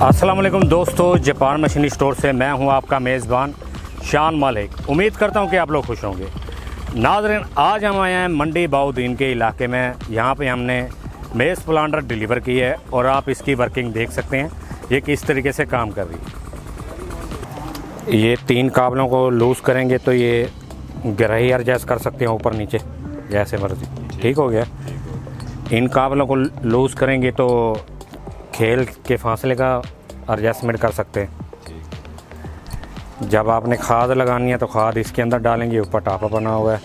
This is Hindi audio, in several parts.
अस्सलाम वालेकुम दोस्तों, जापान मशीनी स्टोर से मैं हूं आपका मेज़बान शान मलिक। उम्मीद करता हूं कि आप लोग खुश होंगे। नाज़रीन, आज हम आए हैं मंडी बाउद्दीन के इलाके में। यहां पे हमने मेज़ प्लांटर डिलीवर की है और आप इसकी वर्किंग देख सकते हैं ये किस तरीके से काम कर रही है। ये 3 काबलों को लूज़ करेंगे तो ये गहराई एडजस्ट कर सकते हैं ऊपर नीचे जैसे मर्जी। ठीक हो गया। इन काबलों को लूज़ करेंगे तो खेल के फासले का एडजस्टमेंट कर सकते हैं। जब आपने खाद लगानी है तो खाद इसके अंदर डालेंगे, ऊपर टापा बना हुआ है।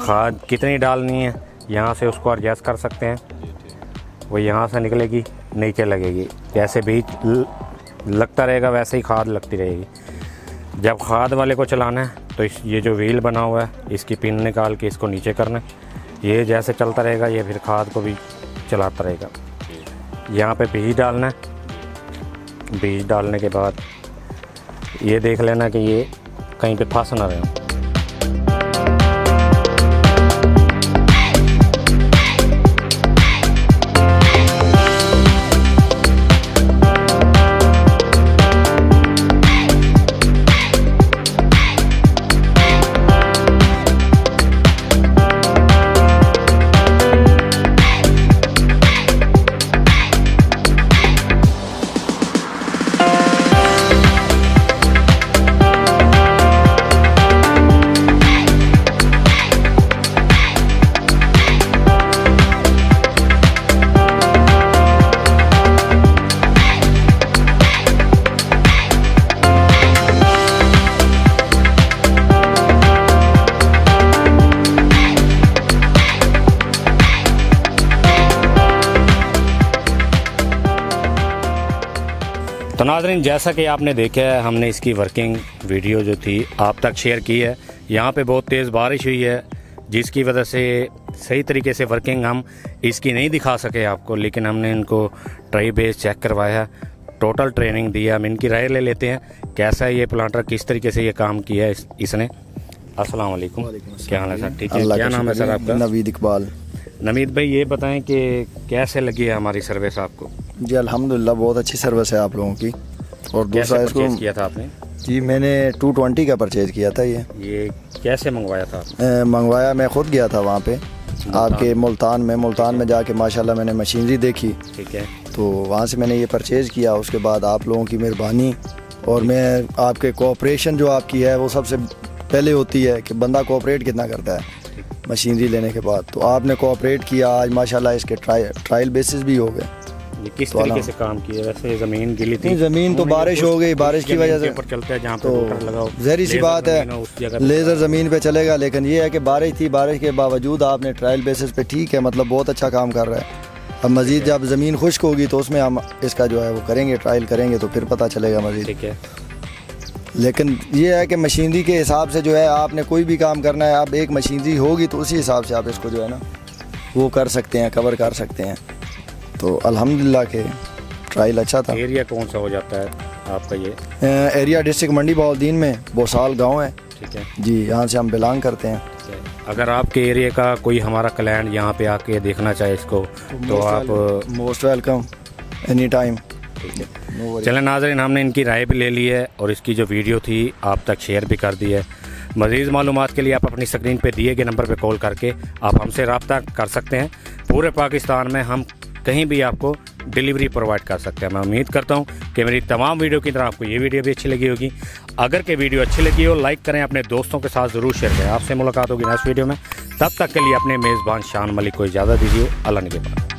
खाद कितनी डालनी है यहाँ से उसको एडजस्ट कर सकते हैं। वो यहाँ से निकलेगी, नीचे लगेगी। जैसे बीज लगता रहेगा वैसे ही खाद लगती रहेगी। जब खाद वाले को चलाना है तो ये जो व्हील बना हुआ है इसकी पिन निकाल के इसको नीचे करना है। ये जैसे चलता रहेगा ये फिर खाद को भी चलाता रहेगा। यहाँ पे बीज डालना है। बीज डालने के बाद ये देख लेना कि ये कहीं पे फंस ना रहे। तो नाज़रीन, जैसा कि आपने देखा है हमने इसकी वर्किंग वीडियो जो थी आप तक शेयर की है। यहाँ पे बहुत तेज़ बारिश हुई है जिसकी वजह से सही तरीके से वर्किंग हम इसकी नहीं दिखा सके आपको, लेकिन हमने इनको ट्राई बेस चेक करवाया, टोटल ट्रेनिंग दी है। हम इनकी राय ले लेते हैं कैसा है ये प्लांटर, किस तरीके से ये काम किया है इसने। अस्सलाम वालेकुम, क्या हाल है सर? ठीक है। क्या नाम है सर आपका? नवीद इकबाल। नवीद भाई, ये बताएं कि कैसे लगी है हमारी सर्विस आपको? जी अल्हम्दुलिल्लाह बहुत अच्छी सर्विस है आप लोगों की। और दूसरा इसको किया था आपने? जी मैंने 220 का परचेज किया था। ये कैसे मंगवाया था? मंगवाया मैं खुद गया था वहाँ पे आपके मुल्तान में जाके माशाल्लाह मैंने मशीनरी देखी। ठीक है। तो वहाँ से मैंने ये परचेज़ किया। उसके बाद आप लोगों की मेहरबानी और मैं आपके कोऑपरेशन जो आपकी है वो सबसे पहले होती है कि बंदा कोऑपरेट कितना करता है मशीनरी लेने के बाद। तो आपने कोऑपरेट किया। आज माशाल्लाह इसके ट्रायल बेसिस भी हो गए। ये किस तरीके से काम किया? वैसे ज़मीन गिली थी? ज़मीन तो बारिश हो गई, बारिश की वजह से चलता है जहाँ तो ज़हरी सी बात है लेज़र ज़मीन पे चलेगा। लेकिन ये है कि बारिश थी, बारिश के बावजूद आपने ट्रायल बेसिस पे ठीक है मतलब बहुत अच्छा काम कर रहा है। अब मज़ीद जब ज़मीन खुश्क होगी तो उसमें हम इसका जो है वो करेंगे, ट्रायल करेंगे तो फिर पता चलेगा मज़ीद। ठीक है। लेकिन ये है कि मशीनरी के हिसाब से जो है आपने कोई भी काम करना है, आप एक मशीनरी होगी तो उसी हिसाब से आप इसको जो है ना वो कर सकते हैं, कवर कर सकते हैं। तो अल्हम्दुलिल्लाह के ट्रायल अच्छा था। एरिया कौन सा हो जाता है आपका? ये एरिया डिस्ट्रिक्ट मंडी बाउद्दीन में बोसाल गांव है। ठीक है जी, यहाँ से हम बिलोंग करते हैं। अगर आपके एरिया का कोई हमारा क्लाइंट यहाँ पे आके देखना चाहे इसको तो आप मोस्ट वेलकम एनी टाइम। चलें नाज़रीन, हमने इनकी राय भी ले ली है और इसकी जो वीडियो थी आप तक शेयर भी कर दी है। मज़ीद मालूमात के लिए आप अपनी स्क्रीन पे दिए गए नंबर पे कॉल करके आप हमसे रब्ता कर सकते हैं। पूरे पाकिस्तान में हम कहीं भी आपको डिलीवरी प्रोवाइड कर सकते हैं। मैं उम्मीद करता हूं कि मेरी तमाम वीडियो की तरह आपको ये वीडियो भी अच्छी लगी होगी। अगर के वीडियो अच्छी लगी हो लाइक करें, अपने दोस्तों के साथ ज़रूर शेयर करें। आपसे मुलाकात होगी नेक्स्ट वीडियो में। तब तक के लिए अपने मेज़बान शान मलिक को इजाज़त दीजिए। अल्लाह निगहबान।